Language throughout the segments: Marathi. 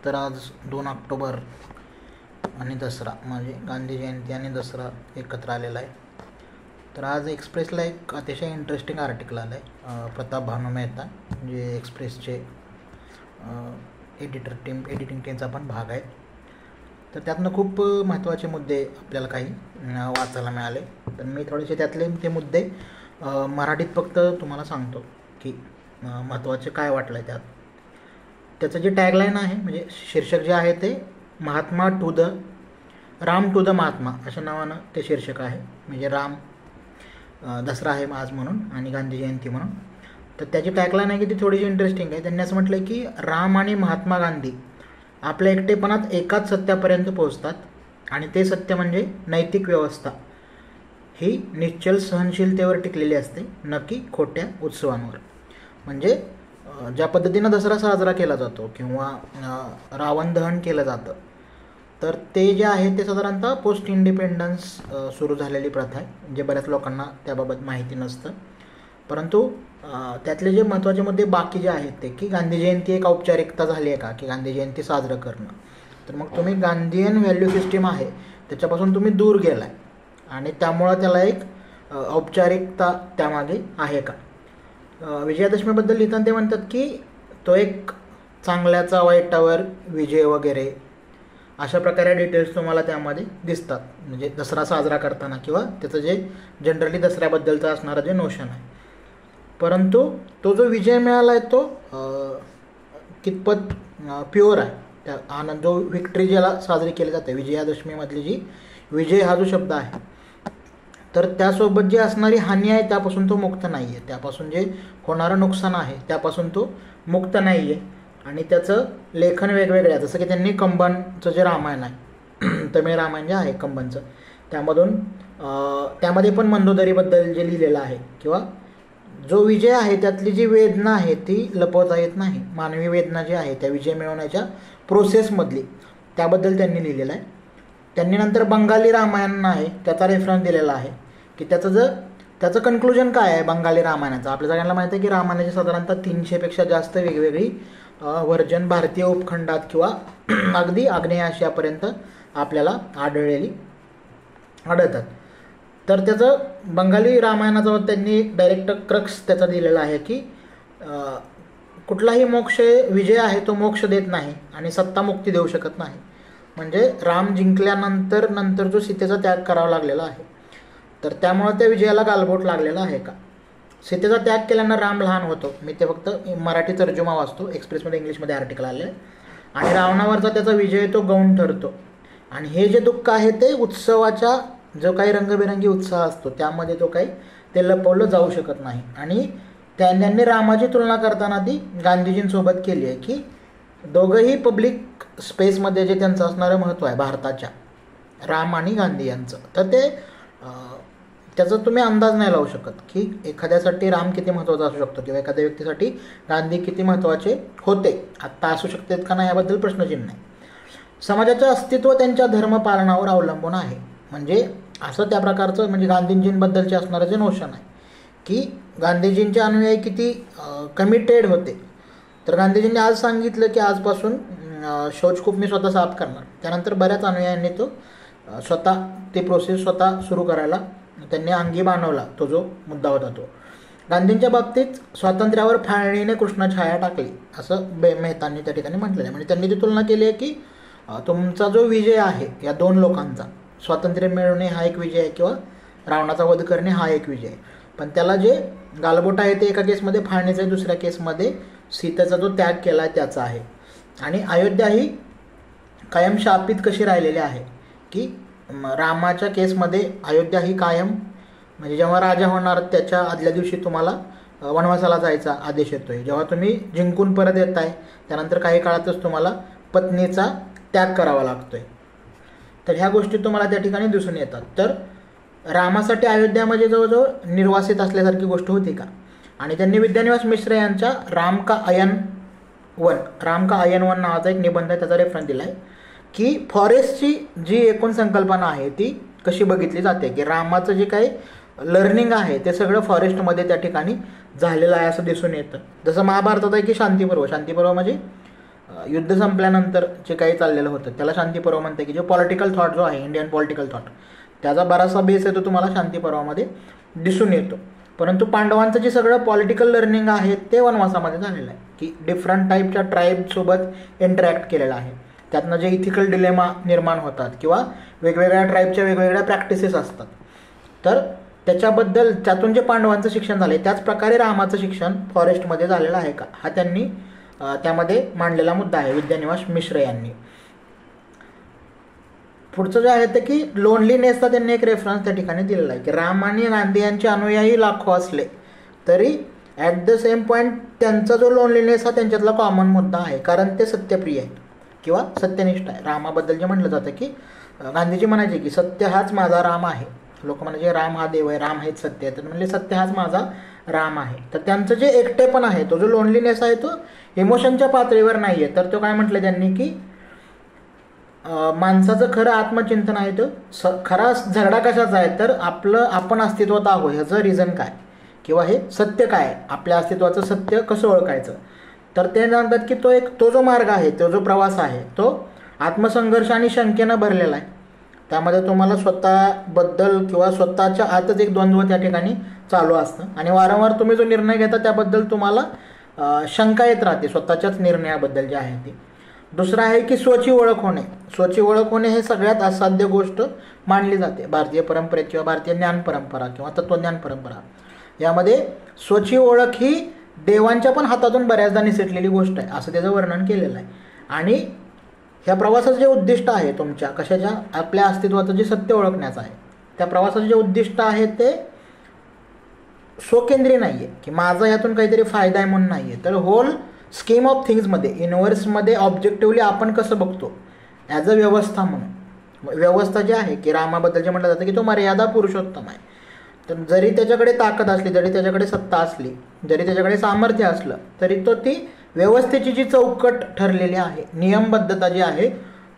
तर आज 2 ऑक्टोबर आणि दसरा म्हणजे गांधी जयंती आणि दसरा एकत्र आलेला आहे. तर आज एक्सप्रेसला एक अतिशय इंटरेस्टिंग आर्टिकल आलं आहे. प्रताप भानू मेहता जे एक्सप्रेसचे एडिटिंग टीमचा पण भाग आहे. तर त्यातनं खूप महत्त्वाचे मुद्दे आपल्याला काही वाचायला मिळाले. तर मी थोडेसे त्यातले ते मुद्दे मराठीत फक्त तुम्हाला सांगतो की महत्त्वाचे काय वाटलं आहे त्यात. त्याचं जे टॅगलाईन आहे म्हणजे शीर्षक जे आहे ते राम टू द महात्मा अशा नावानं ते शीर्षक आहे. म्हणजे राम दसरा आहे आज म्हणून आणि गांधी जयंती म्हणून. तर त्याची टॅगलाईन आहे की ती थोडीशी इंटरेस्टिंग आहे. त्यांनी असं म्हटलं की राम आणि महात्मा गांधी आपल्या एकटेपणात एकाच सत्यापर्यंत पोहोचतात आणि ते सत्य म्हणजे नैतिक व्यवस्था ही निश्चल सहनशीलतेवर टिकलेली असते, न की खोट्या उत्सवांवर. म्हणजे ज्या पद्धतीनं दसरा साजरा केला जातो किंवा रावण दहन केलं जातं तर ते जे आहे ते साधारणतः पोस्ट इंडिपेंडन्स सुरू झालेली प्रथा आहे, जे बऱ्याच लोकांना त्याबाबत माहिती नसतं. परंतु त्यातले जे महत्त्वाचे मुद्दे बाकी जे आहेत ते की गांधी जयंती एक औपचारिकता झाली आहे का, की गांधी जयंती साजरं करणं. तर मग तुम्ही गांधीयन व्हॅल्यू सिस्टीम आहे त्याच्यापासून तुम्ही दूर गेला आहे आणि त्यामुळं त्याला एक औपचारिकता त्यामागे आहे का. विजयादशमीबद्दल लिहिताना ते म्हणतात की तो एक चांगल्याचा वाईटावर विजय वगैरे अशा प्रकारे डिटेल्स तुम्हाला त्यामध्ये दिसतात. म्हणजे दसरा साजरा करताना किंवा त्याचं जे जनरली दसऱ्याबद्दलचं असणारं जे नोशन आहे. परंतु तो जो विजय मिळाला आहे तो कितपत प्युअर आहे. त्या आनंद जो विक्ट्री ज्याला साजरी केली जाते विजयादशमीमधली जी विजय हा जो शब्द आहे तर त्यासोबत जी असणारी हानी आहे त्यापासून तो मुक्त नाही आहे. त्यापासून जे होणारं नुकसान आहे त्यापासून तो मुक्त नाही आहे. आणि त्याचं लेखन वेगवेगळं आहे. जसं की त्यांनी कंबनचं जे रामायण आहे तमिळ रामायण जे आहे कंबनचं त्यामध्ये पण मंदोदरीबद्दल जे लिहिलेलं आहे किंवा जो विजय आहे त्यातली जी वेदना आहे ती लपवता येत नाही. मानवी वेदना जी आहे त्या विजय मिळवण्याच्या प्रोसेसमधली त्याबद्दल त्यांनी लिहिलेलं आहे. त्यांनी नंतर बंगाली रामायण आहे त्याचा रेफरन्स दिलेला आहे की त्याचं कन्क्लुजन काय आहे बंगाली रामायणाचं. आपल्या सगळ्यांना माहिती आहे की रामायणाची साधारणतः 300पेक्षा जास्त वेगवेगळी व्हर्जन भारतीय उपखंडात किंवा अगदी आग्नेय आशियापर्यंत आपल्याला आढळतात. तर त्याचं बंगाली रामायणाचा त्यांनी डायरेक्ट क्रक्स त्याचा दिलेला आहे की कुठलाही विजय आहे तो मोक्ष देत नाही आणि सत्ता मुक्ती देऊ शकत नाही. म्हणजे राम जिंकल्यानंतर जो सीतेचा त्याग करावा लागलेला आहे तर त्यामुळे त्या विजयाला गालबोट लागलेला आहे का. सीतेचा त्याग केल्यानं राम लहान होतो. मी ते फक्त मराठी तर्जुमा वाचतो, एक्सप्रेसमध्ये इंग्लिशमध्ये आर्टिकल आले आहे. आणि रावणावरचा त्याचा विजय तो गौण ठरतो. आणि हे जे दुःख आहे ते उत्सवाच्या जो काही रंगबिरंगी उत्साह असतो त्यामध्ये तो काही ते लपवलं जाऊ शकत नाही. आणि त्यांनी रामाची तुलना करताना ती गांधीजींसोबत केली आहे की दोघंही पब्लिक स्पेसमध्ये जे त्यांचं असणारं महत्त्व आहे भारताच्या राम आणि गांधी यांचं तर ते त्याचा तुम्ही अंदाज नाही लावू शकत की एखाद्यासाठी राम किती महत्त्वाचा असू शकतो किंवा एखाद्या व्यक्तीसाठी गांधी किती महत्त्वाचे होते आत्ता असू शकतात का नाही याबद्दल प्रश्नचिन्ह नाही. समाजाचं अस्तित्व त्यांच्या धर्मपालनावर अवलंबून आहे. म्हणजे असं त्या प्रकारचं म्हणजे गांधीजींबद्दलचे असणारं जे नोशन आहे की गांधीजींचे अनुयायी किती कमिटेड होते. तर गांधीजींनी आज सांगितलं की आजपासून शौचकूप मी स्वतः साफ करणार. त्यानंतर बऱ्याच अनुयायांनी तो ती प्रोसेस स्वतः सुरू करायला त्यांनी अंगी बाणवला. तो जो मुद्दा होता तो गांधींच्या बाबतीत स्वातंत्र्यावर फाळणीने कृष्णछाया टाकली असं मेहतांनी त्या ठिकाणी म्हटलेलं आहे. म्हणजे त्यांनी ती तुलना केली आहे की तुमचा जो विजय आहे या दोन लोकांचा स्वातंत्र्य मिळवणे हा एक विजय आहे किंवा रावणाचा वध करणे हा एक विजय आहे. पण त्याला जे गालबोट आहे ते एका केसमध्ये फाळणीचं आहे, दुसऱ्या केसमध्ये सीतेचा जो त्याग केला आहे त्याचा आहे. आणि अयोध्या ही कायम शापित कशी राहिलेली आहे की रामाच्या केसमध्ये अयोध्या ही कायम म्हणजे जेव्हा राजा होणार त्याच्या आदल्या दिवशी तुम्हाला वनवासाला जायचा आदेश येतोय. जेव्हा तुम्ही जिंकून परत येत आहे त्यानंतर काही काळातच तुम्हाला पत्नीचा त्याग करावा लागतोय. तर ह्या गोष्टी तुम्हाला त्या ठिकाणी दिसून येतात. तर रामासाठी अयोध्या म्हणजे जवळजवळ निर्वासित असल्यासारखी गोष्ट होती का. आणि त्यांनी विद्यानिवास मिश्र यांच्या राम का अयन वन नावाचा एक निबंध आहे त्याचा रेफरन्स दिला आहे की फॉरेस्टची जी एकूण संकल्पना आहे ती कशी बघितली जाते की रामाचं जे काही लर्निंग आहे ते सगळं फॉरेस्टमध्ये त्या ठिकाणी झालेलं आहे असं दिसून येतं. जसं महाभारतात आहे की शांतिपर्व म्हणजे युद्ध संपल्यानंतर जे काही चाललेलं होतं त्याला शांती पर्व म्हणते, की जो पॉलिटिकल थॉट जो आहे इंडियन पॉलिटिकल थॉट त्याचा बराचसा बेस आहे तो तुम्हाला शांती पर्वामध्ये दिसून येतो. परंतु पांडवांचं जे सगळं पॉलिटिकल लर्निंग आहे ते वनवासामध्ये झालेलं आहे, की डिफरंट टाईपच्या ट्राईबसोबत इंटरॅक्ट केलेलं आहे. त्यातनं जे इथिकल डिलेमा निर्माण होतात किंवा वेगवेगळ्या ट्राईबच्या वेगवेगळ्या प्रॅक्टिसेस असतात, तर त्याच्याबद्दल त्यातून जे पांडवांचं शिक्षण झालं आहे त्याच प्रकारे रामाचं शिक्षण फॉरेस्टमध्ये झालेलं आहे का, हा त्यांनी त्यामध्ये मांडलेला मुद्दा आहे विद्यानिवास मिश्र यांनी. पुढचं जे आहे ते की लोनलीनेसचा त्यांनी एक रेफरन्स त्या ठिकाणी दिलेला आहे, की राम आणि गांधी यांचे अनुयायी लाखो असले तरी ॲट द सेम पॉईंट त्यांचा जो लोनलीनेस हा त्यांच्यातला कॉमन मुद्दा आहे, कारण ते सत्यप्रिय आहेत किंवा सत्यनिष्ठ आहे. रामाबद्दल जे म्हटलं जातं की गांधीजी म्हणायचे की सत्य हाच माझा राम आहे. लोक म्हणजे राम हा देव आहे, राम हेच सत्य आहे, तर म्हणजे सत्य हाच माझा राम आहे. तर त्यांचं जे एकटेपण आहे, तो जो लोनलीनेस आहे तो इमोशनच्या पातळीवर नाही आहे, तर तो काय म्हटलं त्यांनी की माणसाचं खरं आत्मचिंतन आहे तो खरा झगडा कशाचा आहे, तर आपण अस्तित्वात आहोत ह्याचं रिझन काय किंवा हे सत्य काय, आपल्या अस्तित्वाचं सत्य कसं ओळखायचं. तर ते सांगतात की तो जो मार्ग आहे, तो जो प्रवास आहे तो आत्मसंघर्ष आणि शंकेनं भरलेला आहे. त्यामध्ये तुम्हाला स्वतःबद्दल किंवा स्वतःच्या आतच एक द्वंद्व त्या ठिकाणी चालू असतं आणि वारंवार तुम्ही जो निर्णय घेता त्याबद्दल तुम्हाला शंका येत राहते स्वतःच्याच निर्णयाबद्दल जे आहे ती. दुसरं आहे की स्वची ओळख होणे. स्वची ओळख होणे हे सगळ्यात असाध्य गोष्ट मानली जाते भारतीय परंपरेत किंवा भारतीय ज्ञान परंपरा किंवा तत्त्वज्ञान परंपरा यामध्ये. स्वची ओळख ही देवांच्या पण हातातून बऱ्याचदा निसटलेली गोष्ट आहे असं त्याचं वर्णन केलेलं आहे. आणि ह्या प्रवासाचं जे उद्दिष्ट आहे तुमच्या कशाच्या आपल्या अस्तित्वाचं जे सत्य ओळखण्याचं आहे, त्या प्रवासाचं जे उद्दिष्ट आहे ते स्वकेंद्रीय नाही आहे की माझा ह्यातून काहीतरी फायदा आहे म्हणून नाही आहे, तर होल स्कीम ऑफ थिंग्समध्ये युनिव्हर्समध्ये ऑब्जेक्टिव्हली आपण कसं बघतो ॲज अ व्यवस्था म्हणून. व्यवस्था जी आहे की रामाबद्दल जे म्हटलं जातं की तो मर्यादा पुरुषोत्तम आहे. तर जरी त्याच्याकडे ताकद असली, जरी त्याच्याकडे सत्ता असली, जरी त्याच्याकडे सामर्थ्य असलं, तरी तो ती व्यवस्थेची जी चौकट ठरलेली आहे, नियमबद्धता जी आहे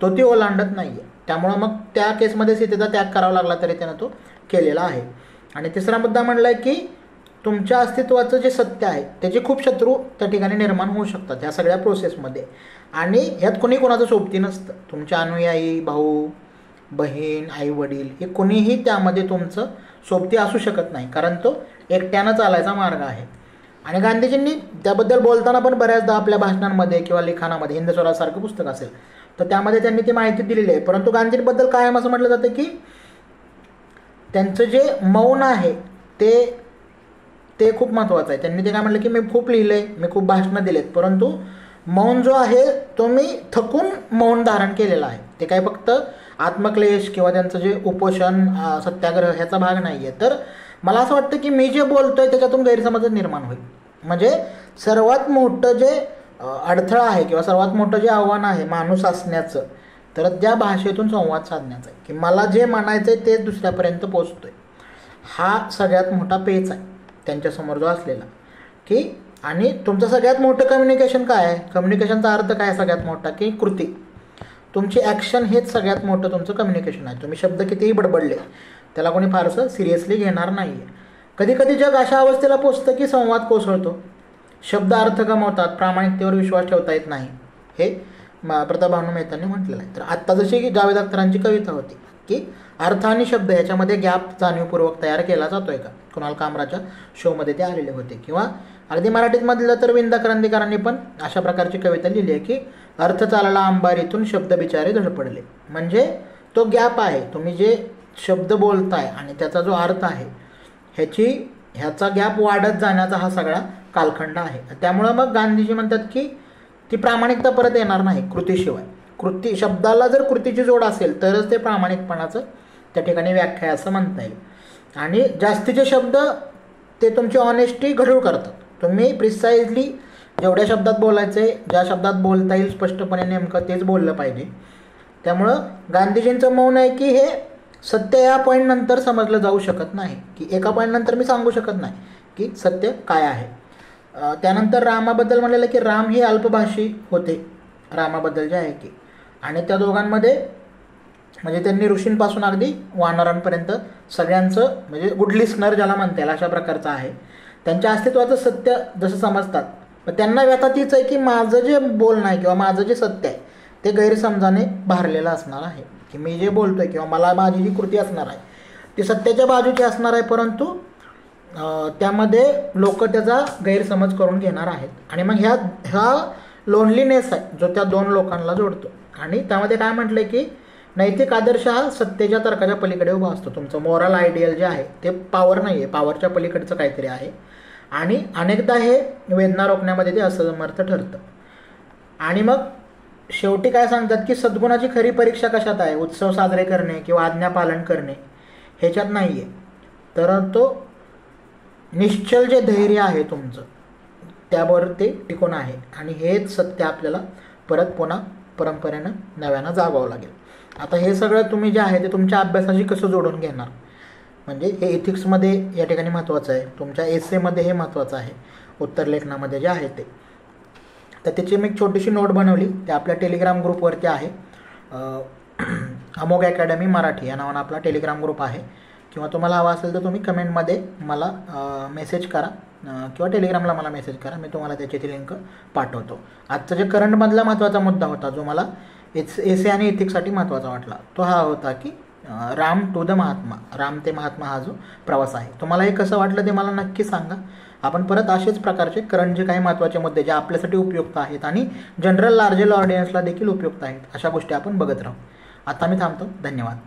तो ती ओलांडत नाही आहे. त्यामुळं मग त्या केसमध्ये सीतेचा त्याग करावा लागला तरी त्यानं तो केलेला आहे. आणि तिसरा मुद्दा म्हणला आहे की तुमच्या अस्तित्वाचं जे सत्य आहे त्याचे खूप शत्रू त्या ठिकाणी निर्माण होऊ शकतात ह्या सगळ्या प्रोसेसमध्ये. आणि ह्यात कोणी कोणाचं सोबती नसतं. तुमचे अनुयायी, भाऊ, बहीण, आई वडील हे कोणीही त्यामध्ये तुमचं सोबती असू शकत नाही, कारण तो एकट्यानं चालायचा मार्ग आहे. आणि गांधीजींनी त्याबद्दल बोलताना पण बऱ्याचदा आपल्या भाषणांमध्ये किंवा लिखाणामध्ये, हिंद स्वराजसारखं पुस्तक असेल तर त्यामध्ये त्यांनी ती माहिती दिलेली आहे. परंतु गांधींबद्दल कायम असं म्हटलं जातं की त्यांचं जे मौन आहे ते खूप महत्त्वाचं आहे. त्यांनी ते काय म्हटलं की मी खूप लिहिलं आहे, मी खूप भाषणं दिलेत, परंतु मौन जो आहे तो मी थकून मौन धारण केलेला आहे. ते काय फक्त आत्मक्लेश किंवा त्यांचं जे उपोषण, सत्याग्रह ह्याचा भाग नाही आहे. तर मला असं वाटतं की मी जे बोलतो आहे त्याच्यातून गैरसमज निर्माण होईल. म्हणजे सर्वात मोठं जे अडथळा आहे किंवा सर्वात मोठं जे आव्हान आहे माणूस असण्याचं, तर त्या भाषेतून संवाद साधण्याचं आहे की मला जे म्हणायचं आहे ते दुसऱ्यापर्यंत पोचतोय. हा सगळ्यात मोठा पेच आहे त्यांच्यासमोर जो असलेला की. आणि तुमचं सगळ्यात मोठं कम्युनिकेशन काय आहे, कम्युनिकेशनचा अर्थ काय आहे सगळ्यात मोठा की कृती. तुमची ॲक्शन हेच सगळ्यात मोठं तुमचं कम्युनिकेशन आहे. तुम्ही शब्द कितीही बडबडले त्याला कोणी फारसं सिरियसली घेणार नाही आहे. कधी कधी जग अशा अवस्थेला पोचतं की संवाद कोसळतो, शब्द अर्थ गमावतात, प्रामाणिकतेवर विश्वास ठेवता येत नाही. हे प्रतापभानू मेहतांनी म्हटलेलं आहे. तर आत्ता जशी की जावेद अख्तरांची कविता होती की अर्थ आणि शब्द ह्याच्यामध्ये गॅप जाणीवपूर्वक तयार केला जातो आहे का. कुणाल कामराच्या शोमध्ये ते आलेले होते. किंवा अगदी मराठीतमधलं तर विंदा करंदीकरांनी पण अशा प्रकारची कविता लिहिली आहे की अर्थ चालला अंबारीतून शब्द बिचारे धडपडले. म्हणजे तो गॅप आहे, तुम्ही जे शब्द बोलताय आणि त्याचा जो अर्थ आहे ह्याचा गॅप वाढत जाण्याचा हा सगळा कालखंड आहे. त्यामुळं मग गांधीजी म्हणतात की ती प्रामाणिकता परत येणार नाही कृतीशिवाय. कृती शब्दाला जर कृतीची जोड असेल तरच ते प्रामाणिकपणाचं त्या ठिकाणी व्याख्या असं म्हणता येईल. आणि जास्तीचे शब्द ते तुमची ऑनेस्टी घडूळ करतात. तुम्ही प्रिसाइजली जेवढ्या शब्दात बोलायचं आहे, ज्या शब्दात बोलता येईल स्पष्टपणे नेमकं तेच बोललं पाहिजे. त्यामुळं गांधीजींचं मौन आहे की हे सत्य या पॉईंटनंतर समजलं जाऊ शकत नाही, की एका पॉईंटनंतर मी सांगू शकत नाही की सत्य काय आहे. त्यानंतर रामाबद्दल म्हणलेलं की राम हे अल्पभाषी होते, रामाबद्दल जे आहे की. आणि त्या दोघांमध्ये म्हणजे त्यांनी ऋषींपासून अगदी वानरांपर्यंत सगळ्यांचं म्हणजे गुड लिस्नर ज्याला म्हणता येईल अशा प्रकारचं आहे. त्यांच्या अस्तित्वाचं सत्य जसं समजतात पण त्यांना व्यथा तीच आहे की माझं जे बोलणं आहे किंवा माझं जे सत्य आहे ते गैरसमजाने भारलेलं असणार आहे, की मी जे बोलतोय किंवा मला माझी जी कृती असणार आहे ती सत्याच्या बाजूची असणार आहे, परंतु त्यामध्ये लोक त्याचा गैरसमज करून घेणार आहेत. आणि मग ह्या लोनलीनेस आहे जो त्या दोन लोकांना जोडतो. आणि त्यामध्ये काय म्हटलंय की नैतिक आदर्श हा सत्तेच्या तर्काच्या पलीकडे उभा असतो. तुमचं मॉरल आयडियल जे आहे ते पॉवर नाही आहे, पॉवरच्या पलीकडचं काहीतरी आहे. आणि अनेकदा हे वेदना रोखण्यामध्ये ते असमर्थ ठरतं. आणि मग शेवटी काय सांगतात की सद्गुणाची खरी परीक्षा कशात आहे? उत्सव साजरे करणे किंवा आज्ञा पालन करणे ह्याच्यात नाही आहे, तर तो निश्चल जे धैर्य आहे तुमचं त्यावर ते टिकून आहे. आणि हेच सत्य आपल्याला परत पुन्हा परंपरेनं नव्यानं जागावं लागेल. आता हे सगळं तुम्ही जे आहे ते तुमच्या अभ्यासाशी कसं जोडून घेणार, म्हणजे हे एथिक्समध्ये या ठिकाणी महत्त्वाचं आहे, तुमच्या एसेमध्ये हे महत्त्वाचं आहे, उत्तरलेखनामध्ये जे आहे ते. तर त्याची मी एक छोटीशी नोट बनवली, ते आपल्या टेलिग्राम ग्रुपवरती आहे. अमोघ अकॅडमी मराठी या नावानं आपला टेलिग्राम ग्रुप आहे. किंवा तुम्हाला हवा असेल तर तुम्ही कमेंटमध्ये मला मेसेज करा किंवा टेलिग्रामला मला मेसेज करा, मी तुम्हाला त्याची ती लिंक पाठवतो. आजचा जे करंटमधला महत्त्वाचा मुद्दा होता जो मला एसे आणि एथिक्ससाठी महत्त्वाचा वाटला तो हा होता की राम टू द महात्मा, राम ते महात्मा हा जो प्रवास आहे. तुम्हाला हे कसं वाटलं ते मला नक्की सांगा. आपण परत असेच प्रकारचे करंट जे काही महत्त्वाचे मुद्दे जे आपल्यासाठी उपयुक्त आहेत आणि जनरल लार्जर ऑडियन्सला देखील उपयुक्त आहेत अशा गोष्टी आपण बघत राहू. आता मी थांबतो. धन्यवाद.